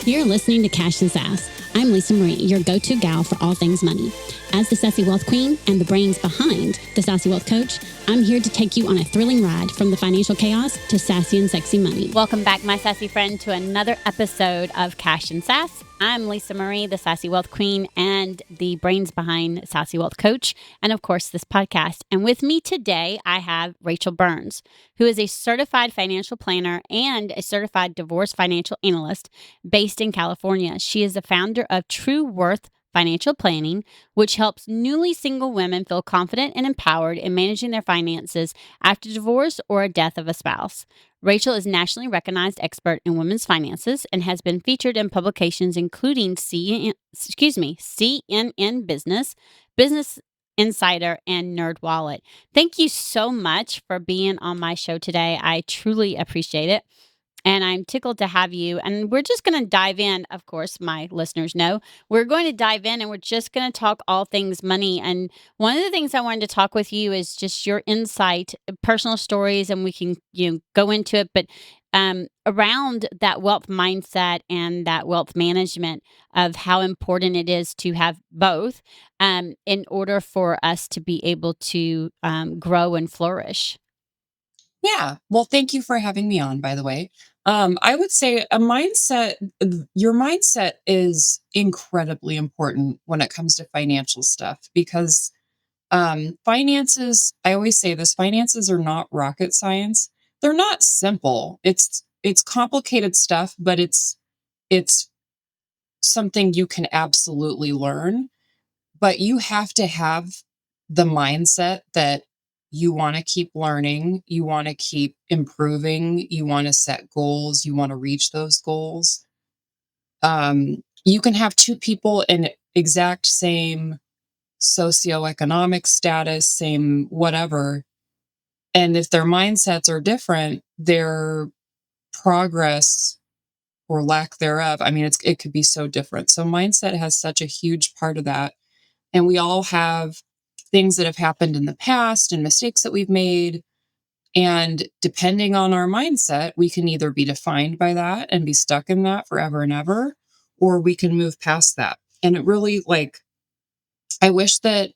You're listening to Cash and Sass. I'm Lisa Marie, your go-to gal for all things money. As the Sassy Wealth Queen and the brains behind the Sassy Wealth Coach, I'm here to take you on a thrilling ride from the financial chaos to sassy and sexy money. Welcome back, my sassy friend, to another episode of Cash and Sass. I'm Lisa Marie, the Sassy Wealth Queen and the brains behind Sassy Wealth Coach, and of course, this podcast. And with me today, I have Rachael Burns, who is a certified financial planner and a certified divorce financial analyst based in California. She is the founder of True Worth Financial Planning, which helps newly single women feel confident and empowered in managing their finances after divorce or a death of a spouse. Rachael is a nationally recognized expert in women's finances and has been featured in publications including CNN Business, Business Insider, and Nerdwallet. Thank you so much for being on my show today. I truly appreciate it. And I'm tickled to have you. And we're just going to dive in. Of course, my listeners know we're going to dive in and we're just going to talk all things money. And one of the things I wanted to talk with you is just your insight, personal stories, and we can go into it. But around that wealth mindset and that wealth management of how important it is to have both in order for us to be able to grow and flourish. Yeah. Well, thank you for having me on, by the way. I would say your mindset is incredibly important when it comes to financial stuff because finances, I always say this, finances are not rocket science. They're not simple. It's complicated stuff, but it's something you can absolutely learn. But you have to have the mindset that you want to keep learning, you want to keep improving, you want to set goals, you want to reach those goals. You can have two people in exact same socioeconomic status, same whatever. And if their mindsets are different, their progress or lack thereof, I mean, it could be so different. So mindset has such a huge part of that. And we all have things that have happened in the past and mistakes that we've made. And depending on our mindset, we can either be defined by that and be stuck in that forever and ever, or we can move past that. And it really, I wish that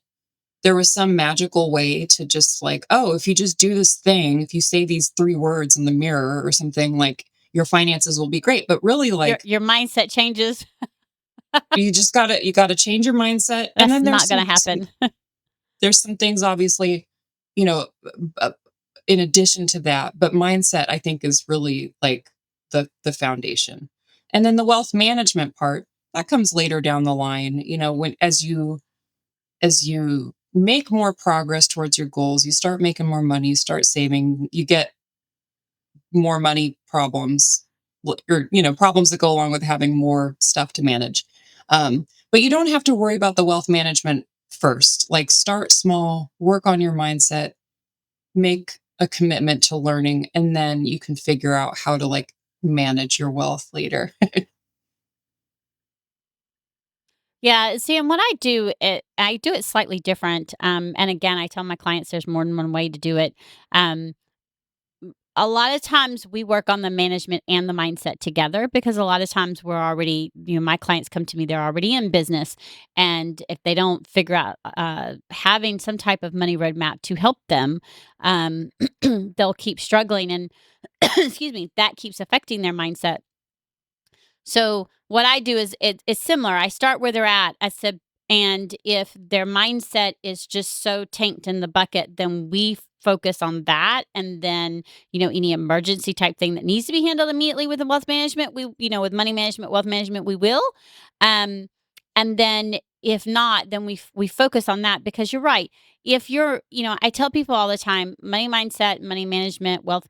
there was some magical way to just if you just do this thing, if you say these 3 words in the mirror or something, your finances will be great. But really, your mindset changes. you gotta change your mindset. That's and then not going to happen. There's some things, obviously, in addition to that, but mindset, I think, is really the foundation. And then the wealth management part, that comes later down the line, when as you make more progress towards your goals, you start making more money, you start saving, you get more money problems, or problems that go along with having more stuff to manage. But you don't have to worry about the wealth management first. Start small, work on your mindset, make a commitment to learning, and then you can figure out how to manage your wealth later. Yeah, see, and what I do it slightly different. And again, I tell my clients there's more than one way to do it. A lot of times we work on the management and the mindset together because a lot of times we're already, my clients come to me, they're already in business. And if they don't figure out having some type of money roadmap to help them, they'll keep struggling. And excuse me, that keeps affecting their mindset. So what I do is it's similar. I start where they're at. I said, and if their mindset is just so tanked in the bucket, then we focus on that. And then, any emergency type thing that needs to be handled immediately with the wealth management, with money management, wealth management, we will. And then if not, then we focus on that because you're right. If you're, I tell people all the time, money mindset, money management, wealth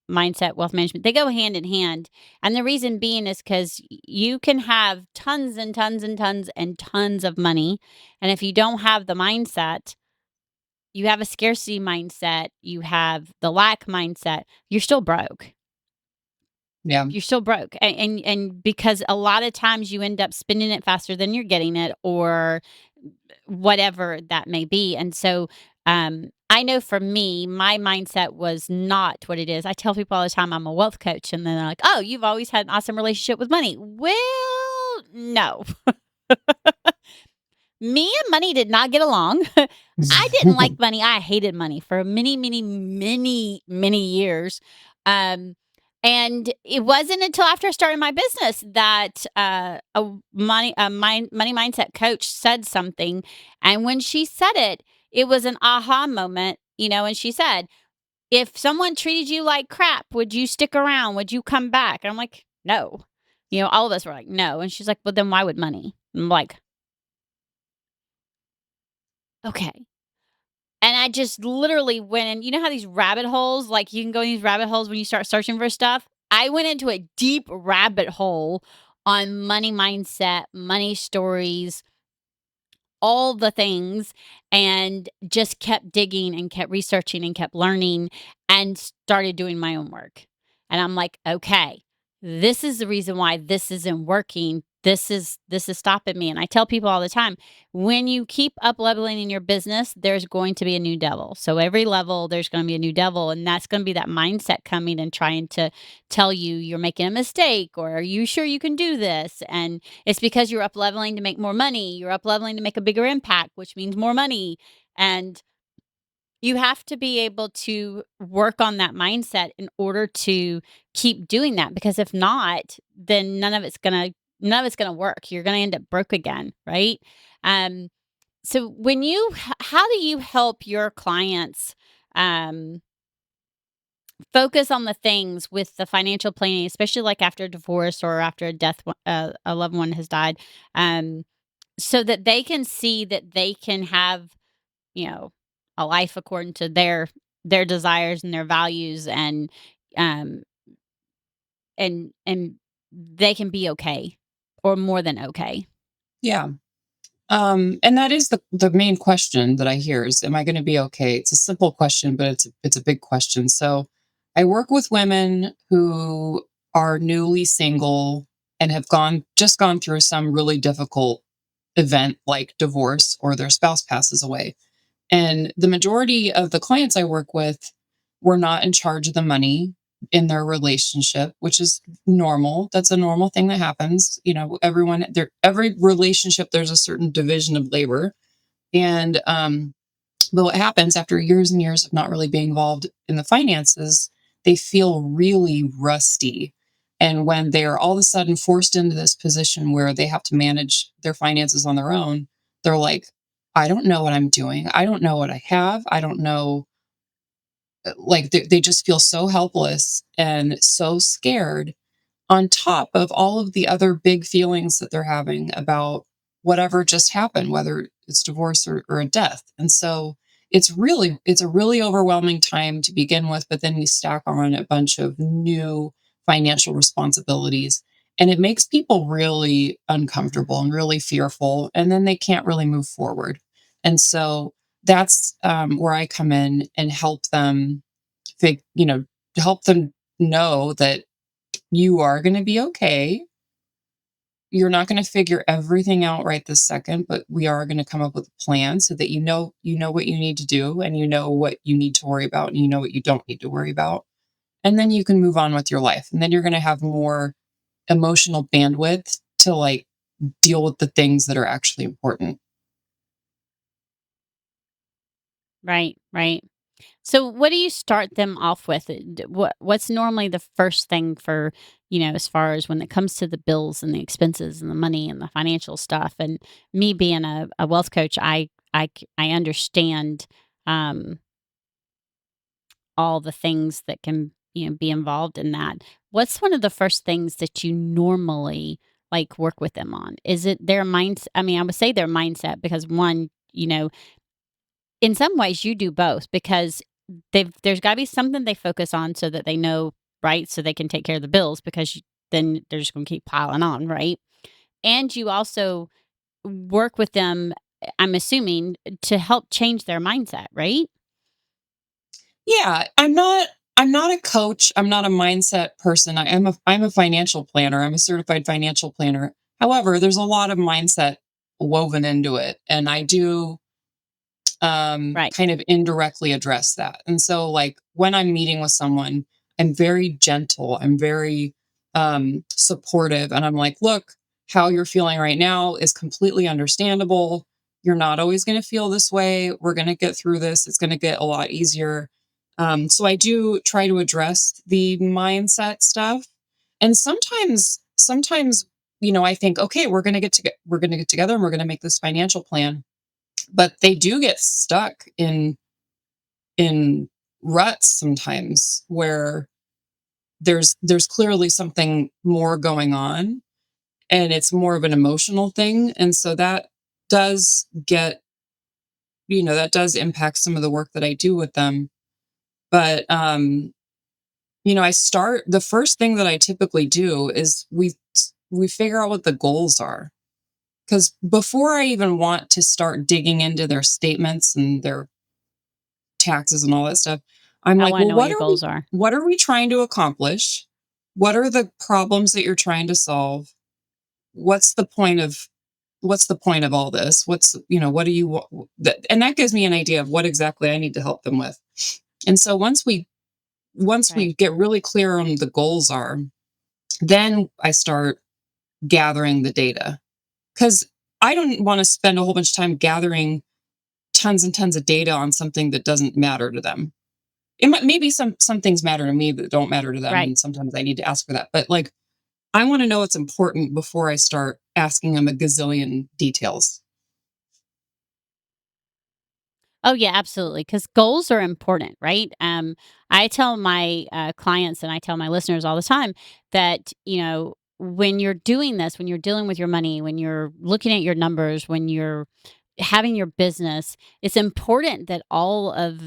mindset, wealth management, they go hand in hand. And the reason being is because you can have tons and tons and tons and tons of money. And if you don't have the mindset, you have a scarcity mindset, you have the lack mindset, you're still broke. Yeah. You're still broke. And because a lot of times you end up spending it faster than you're getting it or whatever that may be. And so I know for me, my mindset was not what it is. I tell people all the time I'm a wealth coach, and then they're like, "Oh, you've always had an awesome relationship with money." Well, No. Me and money did not get along. I didn't like money. I hated money for many, many, many, many years. Um, and it wasn't until after I started my business that money mindset coach said something. And when she said it, it was an aha moment, and she said, if someone treated you like crap, would you stick around? Would you come back? And I'm like, no. All of us were like, no. And she's like, well, then why would money? I'm like, okay. And I just literally went in, you know how these rabbit holes, like you can go in these rabbit holes when you start searching for stuff? I went into a deep rabbit hole on money mindset, money stories, all the things, and just kept digging and kept researching and kept learning and started doing my own work. And I'm like, okay, this is the reason why this isn't working. This is stopping me. And I tell people all the time, when you keep up leveling in your business, there's going to be a new devil. So every level there's going to be a new devil, and that's going to be that mindset coming and trying to tell you you're making a mistake, or are you sure you can do this? And it's because you're up leveling to make more money. You're up leveling to make a bigger impact, which means more money. And you have to be able to work on that mindset in order to keep doing that, because if not, then none of it's going to work. You're going to end up broke again, right? Um so how do you help your clients um focus on the things with the financial planning, especially like after a divorce or after a loved one has died, um, so that they can see that they can have, you know, a life according to their desires and their values, um, and they can be okay or more than okay. Yeah. And that is the main question that I hear is, am I going to be okay? It's a simple question, but it's a big question. So I work with women who are newly single and have gone through some really difficult event like divorce or their spouse passes away. And the majority of the clients I work with were not in charge of the money in their relationship, which is normal. That's a normal thing that happens. Every relationship, there's a certain division of labor. And but what happens after years and years of not really being involved in the finances, they feel really rusty. And when they're all of a sudden forced into this position where they have to manage their finances on their own, they're like, I don't know what I'm doing. I don't know what I have. I don't know. Like they just feel so helpless and so scared, on top of all of the other big feelings that they're having about whatever just happened, whether it's divorce or a death. And so it's a really overwhelming time to begin with, but then you stack on a bunch of new financial responsibilities, and it makes people really uncomfortable and really fearful, and then they can't really move forward. And so that's where I come in and help them fig- you know help them know that you are going to be okay. You're not going to figure everything out right this second, but we are going to come up with a plan so that you know what you need to do, and you know what you need to worry about, and you know what you don't need to worry about. And then you can move on with your life. And then you're going to have more emotional bandwidth to like deal with the things that are actually important. Right, right. So what do you start them off with? What's normally the first thing for, as far as when it comes to the bills and the expenses and the money and the financial stuff? And me being a wealth coach, I understand um, all the things that can, be involved in that. What's one of the first things that you normally like work with them on? Is it their mindset? I mean, I would say their mindset, because one, in some ways you do both, because there's gotta be something they focus on so that they know, right? So they can take care of the bills, because then they're just gonna keep piling on, right? And you also work with them, I'm assuming, to help change their mindset, right? Yeah, I'm not a coach. I'm not a mindset person. I'm a financial planner. I'm a certified financial planner. However, there's a lot of mindset woven into it, and I do Right. kind of indirectly address that. And so, like, when I'm meeting with someone, I'm very gentle, I'm very supportive, and I'm like, look, how you're feeling right now is completely understandable. You're not always going to feel this way. We're going to get through this. It's going to get a lot easier. So I do try to address the mindset stuff. And sometimes, I think, okay, we're going to get together and we're going to make this financial plan. But they do get stuck in ruts sometimes where there's clearly something more going on, and it's more of an emotional thing, and so does get that does impact some of the work that I do with them. But I start the first thing that I typically do is we figure out what the goals are, because before I even want to start digging into their statements and their taxes and all that stuff, I'm I like, wanna well, know what your goals are. what are we trying to accomplish? What are the problems that you're trying to solve? What's the point of all this? What do you want? And that gives me an idea of what exactly I need to help them with. And so once Right. we get really clear on the goals are, then I start gathering the data, because I don't want to spend a whole bunch of time gathering tons and tons of data on something that doesn't matter to them. Maybe some things matter to me that don't matter to them, Right. and sometimes I need to ask for that. But like, I want to know what's important before I start asking them a gazillion details. Oh, yeah, absolutely. Because goals are important, right? I tell my, clients and I tell my listeners all the time that, when you're doing this, when you're dealing with your money, when you're looking at your numbers, when you're having your business, it's important that all of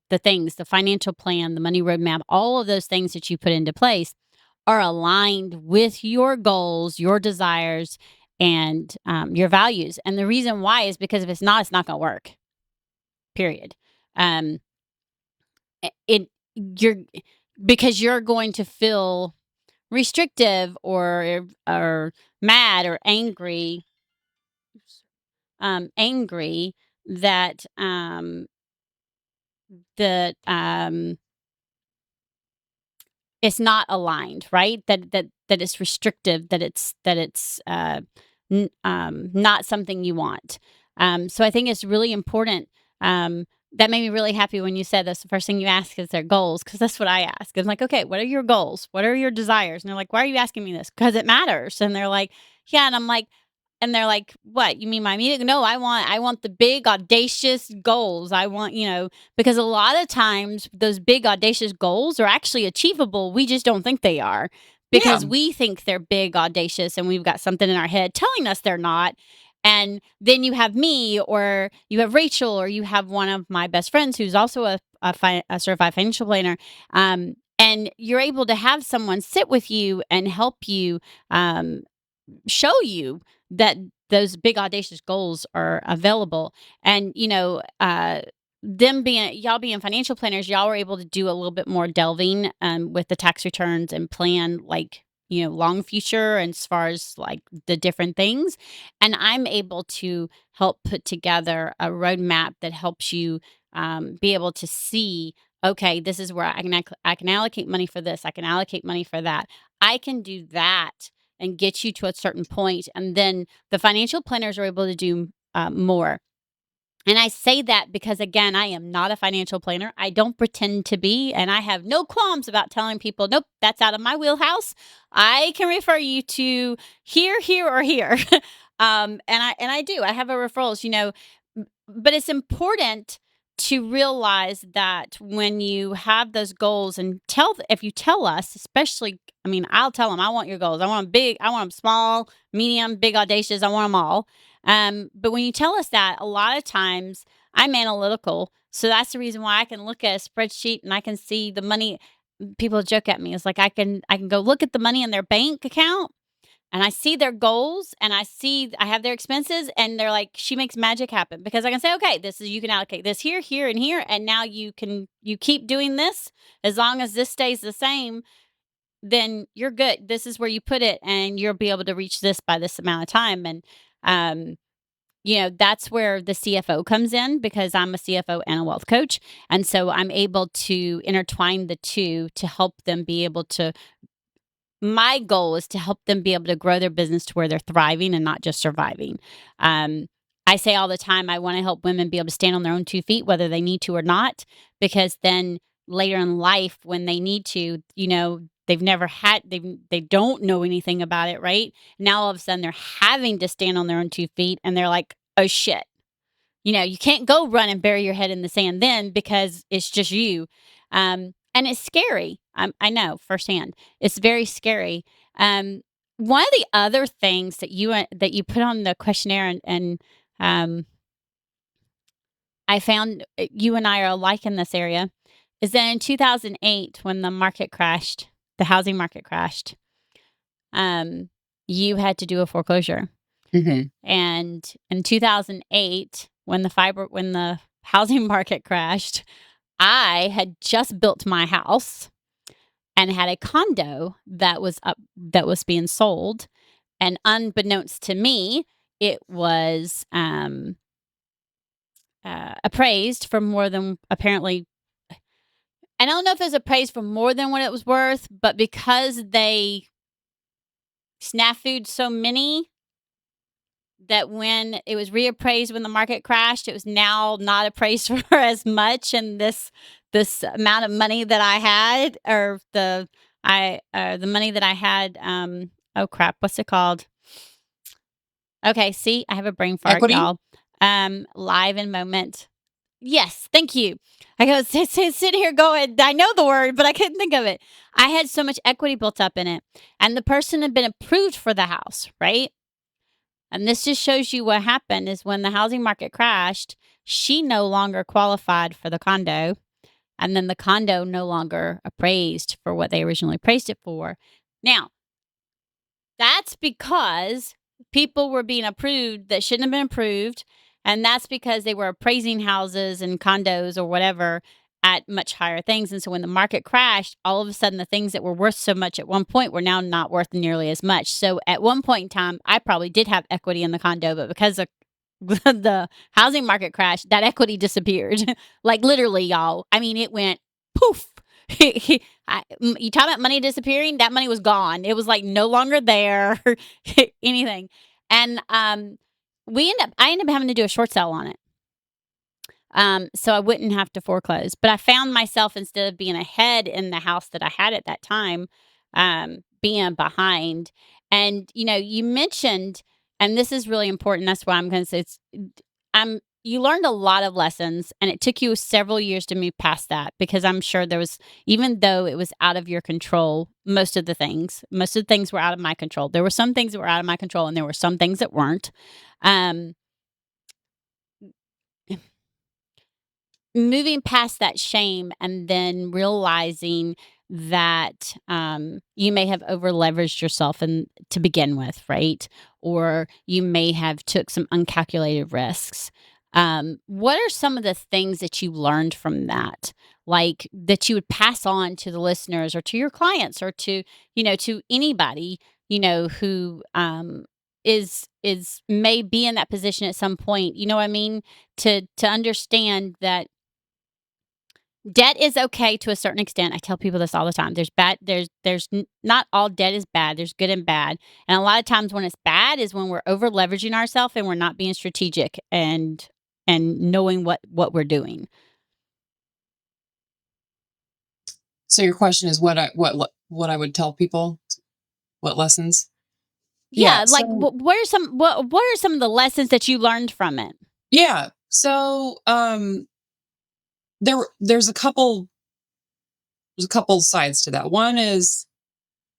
the things, the financial plan, the money roadmap, all of those things that you put into place are aligned with your goals, your desires, and your values. And the reason why is because if it's not going to work. Period. Um, it you're because you're going to feel restrictive or mad or angry that that it's not aligned, right? That it's restrictive, that it's not something you want. So I think it's really important. That made me really happy when you said that's the first thing you ask is their goals, because that's what I ask. I'm like, okay, what are your goals? What are your desires? And they're like, why are you asking me this? Because it matters. And they're like, yeah. And I'm like, and they're like, "What? You mean my immediate?" No, I want the big audacious goals. I want, because a lot of times those big audacious goals are actually achievable. We just don't think they are Yeah, because we think they're big audacious and we've got something in our head telling us they're not. And then you have me or you have Rachel or you have one of my best friends who's also a certified financial planner. And you're able to have someone sit with you and help you um, show you that those big audacious goals are available. And them being y'all being financial planners, y'all were able to do a little bit more delving with the tax returns and plan, like, long future and as far as like the different things. And I'm able to help put together a roadmap that helps you be able to see, okay, this is where I can allocate money for this, I can allocate money for that, I can do that and get you to a certain point, and then the financial planners are able to do more. And I say that because, again, I am not a financial planner. I don't pretend to be, and I have no qualms about telling people, nope, that's out of my wheelhouse. I can refer you to here, here, or here. And I do. I have a referrals. But it's important to realize that when you have those goals and if you tell us, especially, I mean, I'll tell them, I want your goals. I want them big. I want them small, medium, big, audacious. I want them all. But when you tell us that, a lot of times I'm analytical. So that's the reason why I can look at a spreadsheet and I can see the money. People joke at me. It's like I can go look at the money in their bank account and I see their goals and I have their expenses, and they're like, she makes magic happen because I can say, okay, this is, you can allocate this here, here, and here. And now you keep doing this. As long as this stays the same, then you're good. This is where you put it and you'll be able to reach this by this amount of time. And, um, that's where the CFO comes in because I'm a CFO and a wealth coach. And so I'm able to intertwine the two to help them be able to my goal is to help them be able to grow their business to where they're thriving and not just surviving. Um, I say all the time, I want to help women be able to stand on their own 2 feet, whether they need to or not, because then later in life, when they need to, they've never had, they don't know anything about it, right? Now all of a sudden they're having to stand on their own 2 feet, and they're like, oh shit, you can't go run and bury your head in the sand then because it's just you. And it's scary. I know firsthand. It's very scary. Um, One of the other things that you put on the questionnaire, and I found you and I are alike in this area, is that in 2008 when the market crashed, the housing market crashed, um, you had to do a foreclosure. Mhm. And in 2008, when the housing market crashed, I had just built my house and had a condo that was being sold, and unbeknownst to me, it was, appraised for more than apparently. I don't know if it was appraised for more than what it was worth, but because they snafu'd so many, that when it was reappraised when the market crashed, it was now not appraised for as much, and this amount of money that I had, or the money that I had, oh crap, what's it called? Okay, see, I have a brain fart, Equity? y'all. Live in moment. Yes, thank you. I go sit here going, I know the word, but I couldn't think of it. I had so much equity built up in it, and the person had been approved for the house, right? And this just shows you what happened is when the housing market crashed, she no longer qualified for the condo. And then the condo no longer appraised for what they originally appraised it for. Now, that's because people were being approved that shouldn't have been approved. And that's because they were appraising houses and condos or whatever at much higher things. And so when the market crashed, all of a sudden the things that were worth so much at one point were now not worth nearly as much. So at one point in time, I probably did have equity in the condo, but because of the housing market crash, that equity disappeared. Like literally, y'all. I mean, it went poof. You talk about money disappearing, that money was gone. It was like no longer there, anything. And I ended up having to do a short sale on it. So I wouldn't have to foreclose. But I found myself, instead of being ahead in the house that I had at that time, being behind. And you mentioned, and this is really important. That's why I'm going to say you learned a lot of lessons, and it took you several years to move past that, because I'm sure there was, even though it was out of your control, most of the things were out of my control. There were some things that were out of my control, and there were some things that weren't. Um, Moving past that shame, and then realizing that you may have over leveraged yourself and to begin with, right? Or you may have took some uncalculated risks. What are some of the things that you learned from that, like that you would pass on to the listeners or to your clients, or to to anybody who is may be in that position at some point, you know what I mean, to understand that debt is okay to a certain extent. I tell people this all the time. Not all debt is bad. There's good and bad. And a lot of times when it's bad is when we're over leveraging ourselves and we're not being strategic and knowing what we're doing. So your question is what I would tell people? What lessons? Yeah, Yeah, like so what are some of the lessons that you learned from it? yeah. So, there's a couple sides to that. One is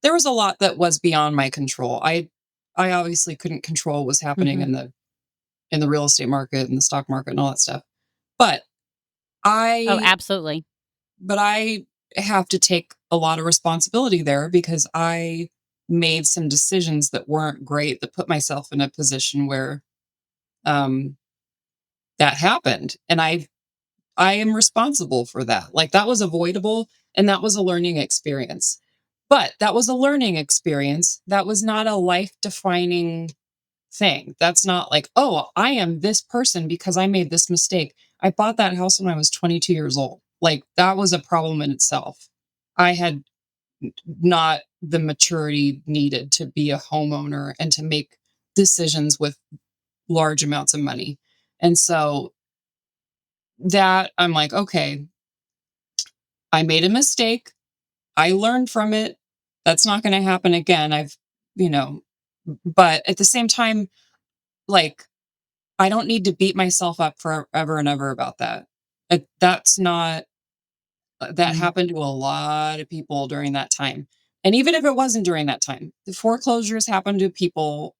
there was a lot that was beyond my control. I obviously couldn't control what was happening Mhm. in the real estate market and the stock market and all that stuff. But Oh, I absolutely. but I have to take a lot of responsibility there because I made some decisions that weren't great, that put myself in a position where um that happened. And I am responsible for that. Like, that was avoidable, and that was a learning experience. But that was a learning experience. That was not a life-defining thing. That's not like, "Oh, I am this person because I made this mistake." I bought that house when I was 22 years old. Like, that was a problem in itself. I had not the maturity needed to be a homeowner and to make decisions with large amounts of money. And so that I'm like, okay, I made a mistake. I learned from it. That's not going to happen again. You know, but at the same time, like, I don't need to beat myself up forever and ever about that. That's not that happened to a lot of people during that time. And even if it wasn't during that time, the foreclosures happen to people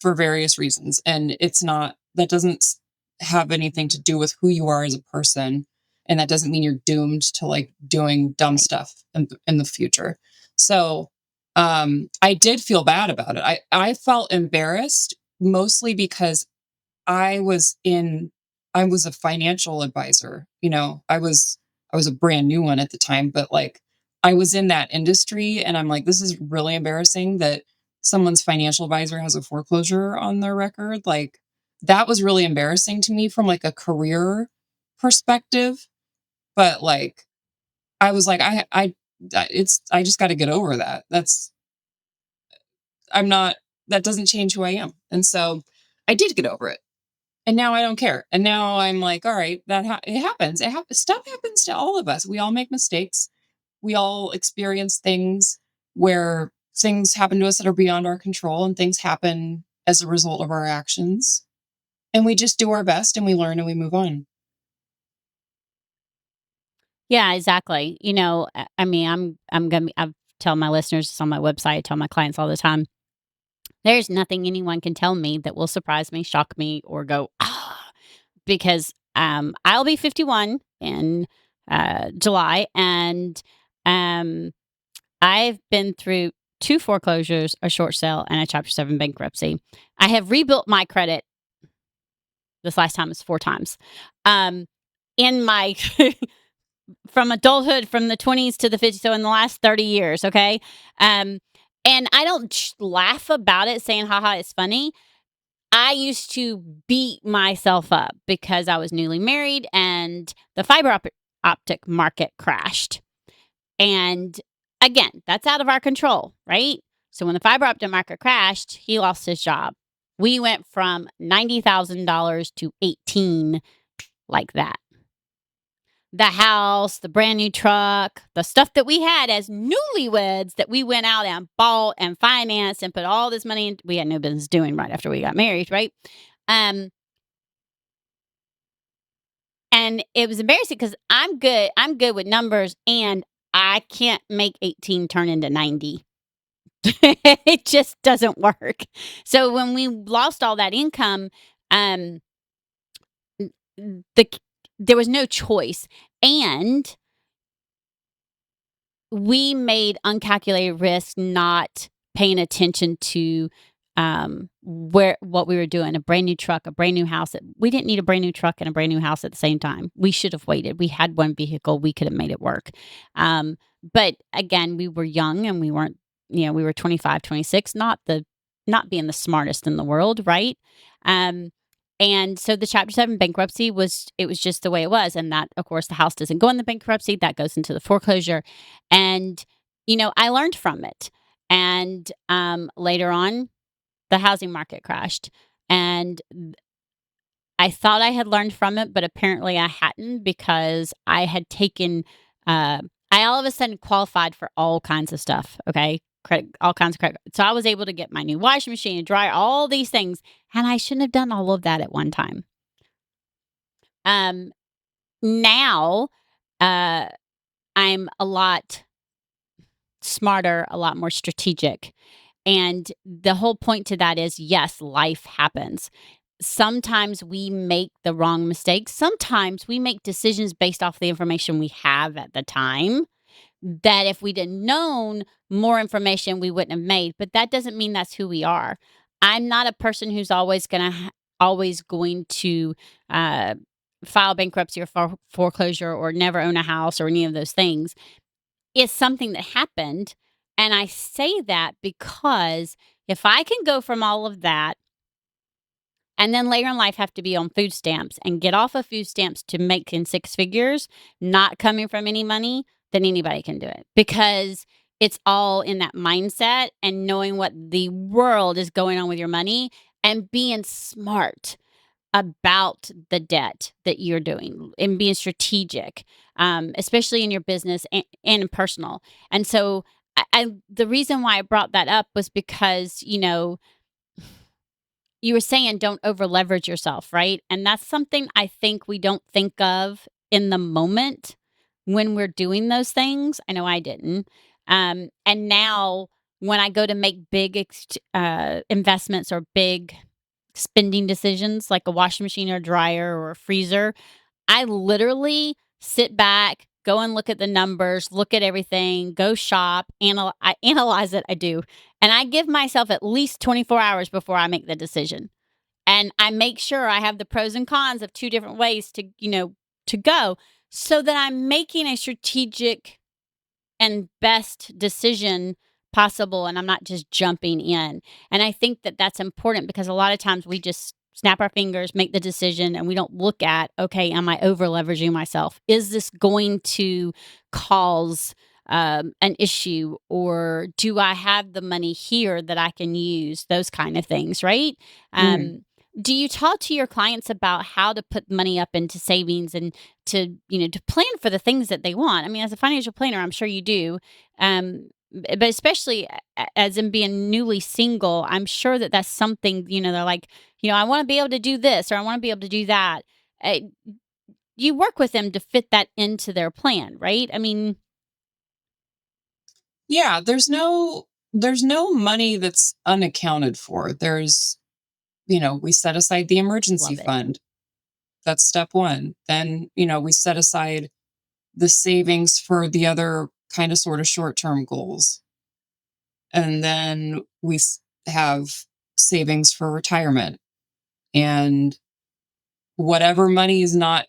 for various reasons. And that doesn't have anything to do with who you are as a person. And that doesn't mean you're doomed to like doing dumb Right. stuff in the future. So I did feel bad about it. I felt embarrassed mostly because I was in I was a financial advisor, I was a brand new one at the time, but, like, I was in that industry, and I'm like, "This is really embarrassing that someone's financial advisor has a foreclosure on their record," like, that was really embarrassing to me from, like, a career perspective, but, like, I was like, I just gotta get over that. I'm not that doesn't change who I am, and so, I did get over it. And now I don't care. And now I'm like, all right, it happens. Stuff happens to all of us. We all make mistakes. We all experience things where things happen to us that are beyond our control, and things happen as a result of our actions. And we just do our best and we learn and we move on. Yeah, exactly. I mean, I'm gonna I tell my listeners, it's on my website, I tell my clients all the time, there's nothing anyone can tell me that will surprise me, shock me, or go, "Ah," because, I'll be 51 in, July, and, um, I've been through 2 foreclosures, a short sale, and a Chapter 7 bankruptcy. I have rebuilt my credit. This last time was 4 times. Um, in my from adulthood, from the 20s to the 50s, so in the last 30 years, okay? Um, and I don't laugh about it saying, "Ha ha, it's funny." I used to beat myself up because I was newly married and the optic market crashed. And again, that's out of our control, right? So when the fiber optic market crashed, he lost his job. We went from $90,000 to 18 like that. The house, the brand new truck, the stuff that we had as newlyweds that we went out and bought and financed and put all this money in, we had no business doing right after we got married, right? Um, and it was embarrassing because I'm good with numbers and I can't make 18 turn into 90. It just doesn't work. So when we lost all that income, um, the there was no choice, and we made uncalculated risks, not paying attention to where what we were doing. A brand new truck, a brand new house. We didn't need a brand new truck and a brand new house at the same time. We should have waited. We had one vehicle. We could have made it work. But again, we were young and we weren't. We were 25, 26. Not being the smartest in the world, right? Um, and so the Chapter 7 bankruptcy was just the way it was. And that, of course, the house doesn't go in the bankruptcy, that goes into the foreclosure. And, I learned from it. And later on, the housing market crashed. And I thought I had learned from it, but apparently I hadn't because I had taken, I all of a sudden qualified for all kinds of stuff. Okay. Credit, all kinds of credit. So I was able to get my new washing machine and dryer, all these things. And I shouldn't have done all of that at one time. Um, now, uh, I'm a lot smarter, a lot more strategic. And the whole point to that is yes, life happens. Sometimes we make the wrong mistakes. Sometimes we make decisions based off the information we have at the time that if we'd have known more information, we wouldn't have made. But that doesn't mean that's who we are. I'm not a person who's always going to uh, file bankruptcy or foreclosure or never own a house or any of those things. It's something that happened, and I say that because if I can go from all of that and then later in life have to be on food stamps and get off of food stamps to make in six figures, not coming from any money, then anybody can do it. Because It's all in that mindset and knowing what the world is going on with your money and being smart about the debt that you're doing and being strategic, especially in your business and in personal. And so, the reason why I brought that up was because, you were saying don't over leverage yourself, right? And that's something I think we don't think of in the moment when we're doing those things. I know I didn't. And now when I go to make big investments or big spending decisions like a washing machine or a dryer or a freezer, I literally sit back, go and look at the numbers, look at everything, go shop, I analyze it, I do, and I give myself at least 24 hours before I make the decision. And I make sure I have the pros and cons of 2 different ways to go so that I'm making a strategic and best decision possible, and I'm not just jumping in. And I think that that's important because a lot of times we just snap our fingers, make the decision, and we don't look at, okay, am I over leveraging myself? Is this going to cause an issue, or do I have the money here that I can use? Those kind of things, right? Mm. Um, do you talk to your clients about how to put money up into savings and to plan for the things that they want? I mean, as a financial planner, I'm sure you do. But especially as in being newly single, I'm sure that that's something, they're like, I want to be able to do this or I want to be able to do that. Uh, you work with them to fit that into their plan, right? I mean, Yeah, there's no money that's unaccounted for. We set aside the emergency love it. fund. That's step 1. Then, we set aside the savings for the other kind of sort of short-term goals. And then have savings for retirement, and whatever money is not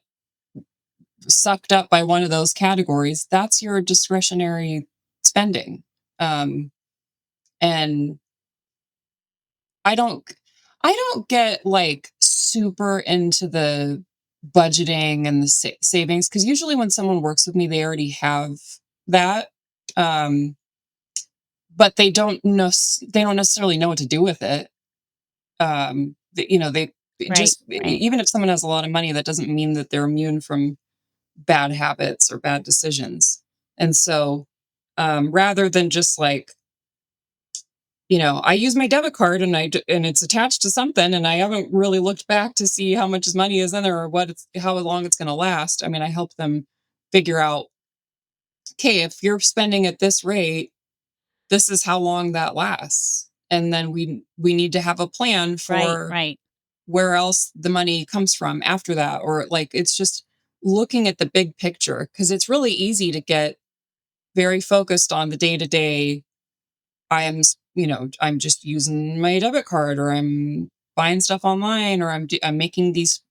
sucked up by one of those categories, that's your discretionary spending. Um, and I don't I don't get like super into the budgeting and the savings, because usually when someone works with me, they already have that. Um, but they don't necessarily know what to do with it. They Right, just right. even if someone has a lot of money, that doesn't mean that they're immune from bad habits or bad decisions. And so, rather than just like, I use my debit card and and it's attached to something, and I haven't really looked back to see how much money is in there or how long it's going to last. I mean, I help them figure out, okay, if you're spending at this rate, this is how long that lasts. And then we need to have a plan Right, for right. where else the money comes from after that. Or like, it's just looking at the big picture, because it's really easy to get very focused on the day to day. I'm just using my debit card, or I'm buying stuff online, or I'm making these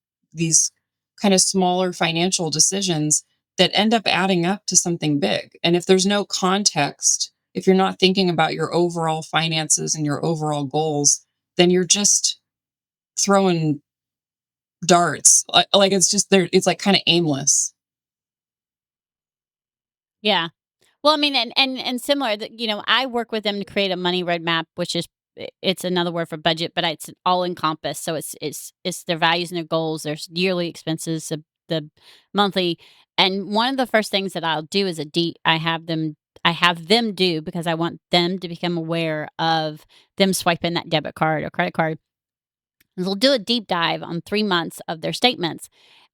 kind of smaller financial decisions that end up adding up to something big. And if there's no context, if you're not thinking about your overall finances and your overall goals, then you're just throwing darts. Like it's just there. It's like kind of aimless. Yeah. Well, I mean, and similar that, I work with them to create a money roadmap, which is it's another word for budget, but it's all encompass. So it's their values and their goals, their yearly expenses, the monthly. And one of the first things that I'll do is I have them do, because I want them to become aware of them swiping that debit card or credit card. They'll do a deep dive on 3 months of their statements,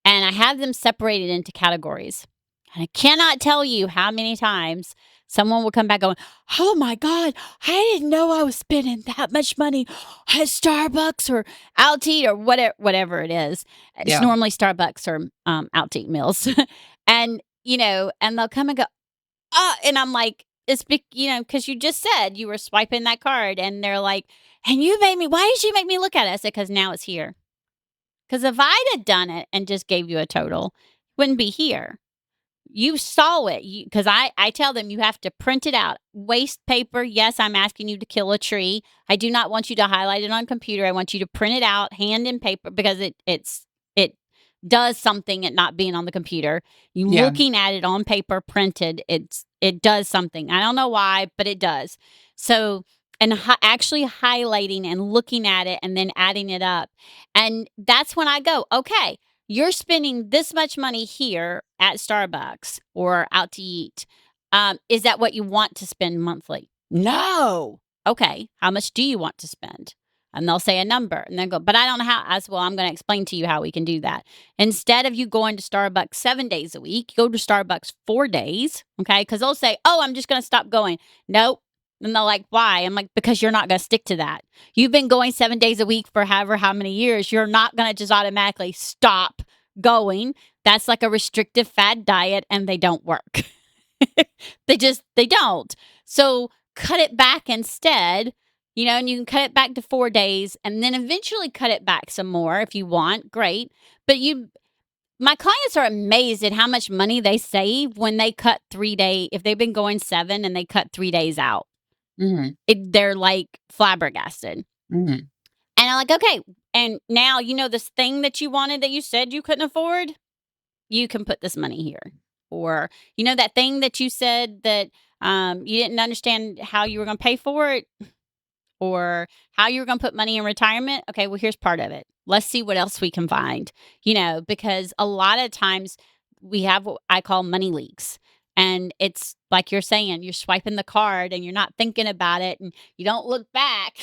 and I have them separated into categories. And I cannot tell you how many times someone will come back going, "Oh my God, I didn't know I was spending that much money at Starbucks or out to eat," or whatever it is. It's Yeah. normally Starbucks or out to eat meals. And they'll come and go, and I'm like, because you just said you were swiping that card, and they're like, "And you made me, why did you make me look at it?" I said, "'Cause now it's here. Because if I'd have done it and just gave you a total, it wouldn't be here. You saw it, because I tell them you have to print it out. Waste paper, yes, I'm asking you to kill a tree. I do not want you to highlight it on computer. I want you to print it out, hand in paper, because it does something at not being on the computer. You Yeah. looking at it on paper printed, it does something. I don't know why, but it does. So, and actually highlighting and looking at it and then adding it up. And that's when I go, okay, you're spending this much money here at Starbucks or out to eat. Is that what you want to spend monthly? No. Okay. How much do you want to spend? And they'll say a number and then go, but I don't know how. As well, I'm going to explain to you how we can do that. Instead of you going to Starbucks 7 days a week, go to Starbucks 4 days. Okay. Because they'll say, oh, I'm just going to stop going. Nope. And they're like, why? I'm like, because you're not going to stick to that. You've been going 7 days a week for however how many years. You're not going to just automatically stop going. That's like a restrictive fad diet and they don't work. They don't. So cut it back instead, and you can cut it back to 4 days and then eventually cut it back some more if you want. Great. But my clients are amazed at how much money they save when they cut 3 days. If they've been going 7 and they cut 3 days out, they're like flabbergasted. And I'm like, okay. And now, this thing that you wanted that you said you couldn't afford, you can put this money here. Or, that thing that you said that you didn't understand how you were going to pay for it or how you were going to put money in retirement. Okay, well, here's part of it. Let's see what else we can find, because a lot of times we have what I call money leaks. And it's like you're saying, you're swiping the card and you're not thinking about it and you don't look back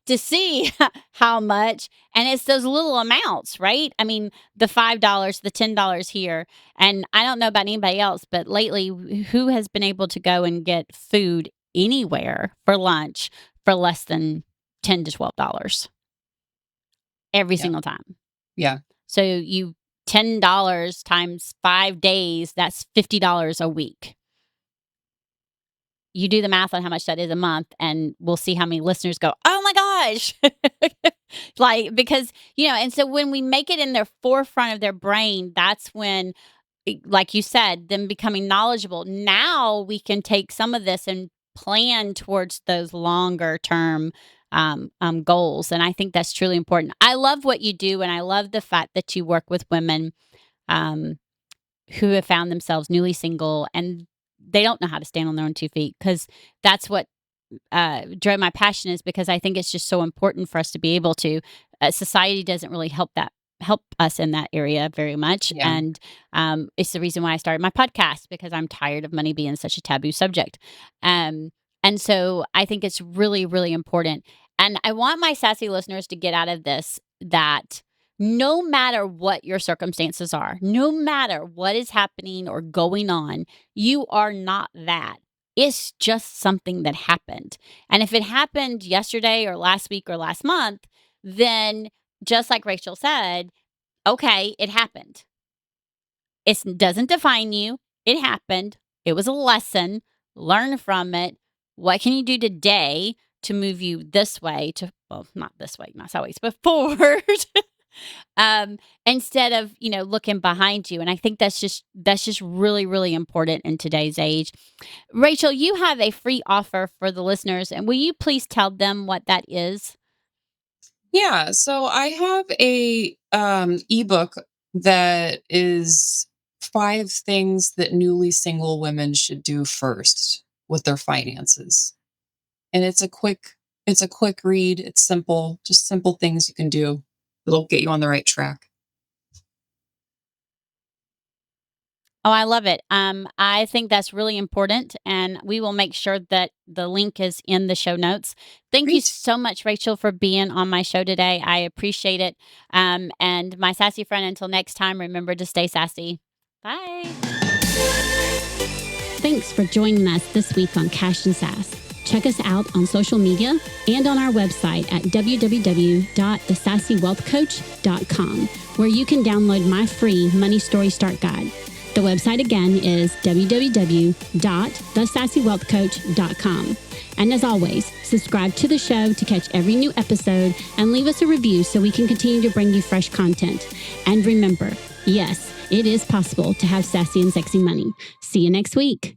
to see how much. And it's those little amounts, right? I mean, the $5, the $10 here. And I don't know about anybody else, but lately, who has been able to go and get food anywhere for lunch for less than $10 to $12 every Yeah. single time? Yeah. So you $10 times 5 days, that's $50 a week. You do the math on how much that is a month, and we'll see how many listeners go, oh my gosh. Because, and so when we make it in their forefront of their brain, that's when, like you said, them becoming knowledgeable. Now we can take some of this and plan towards those longer term goals. And I think that's truly important. I love what you do. And I love the fact that you work with women who have found themselves newly single and they don't know how to stand on their own 2 feet, because that's what drove my passion, is because I think it's just so important for us to be able to. Society doesn't really help us in that area very much. Yeah. And it's the reason why I started my podcast, because I'm tired of money being such a taboo subject. And so I think it's really, really important. And I want my sassy listeners to get out of this that no matter what your circumstances are, no matter what is happening or going on, you are not that. It's just something that happened. And if it happened yesterday or last week or last month, then just like Rachel said, okay, it happened. It doesn't define you. It happened. It was a lesson. Learn from it. What can you do today to move you this way not this way, not sideways, but forward? Instead of, looking behind you. And I think that's just really, really important in today's age. Rachel, you have a free offer for the listeners, and will you please tell them what that is? Yeah. So I have a ebook that is 5 things that newly single women should do first with their finances. And it's a quick read. It's simple, just simple things you can do that'll get you on the right track. Oh, I love it. I think that's really important, and we will make sure that the link is in the show notes. Thank you Great. so much, Rachel, for being on my show today. I appreciate it. And my sassy friend, until next time, remember to stay sassy. Bye. Thanks for joining us this week on Cash and Sass. Check us out on social media and on our website at www.thesassywealthcoach.com, where you can download my free Money Story Start Guide. The website again is www.thesassywealthcoach.com. And as always, subscribe to the show to catch every new episode and leave us a review so we can continue to bring you fresh content. And remember, yes, it is possible to have sassy and sexy money. See you next week.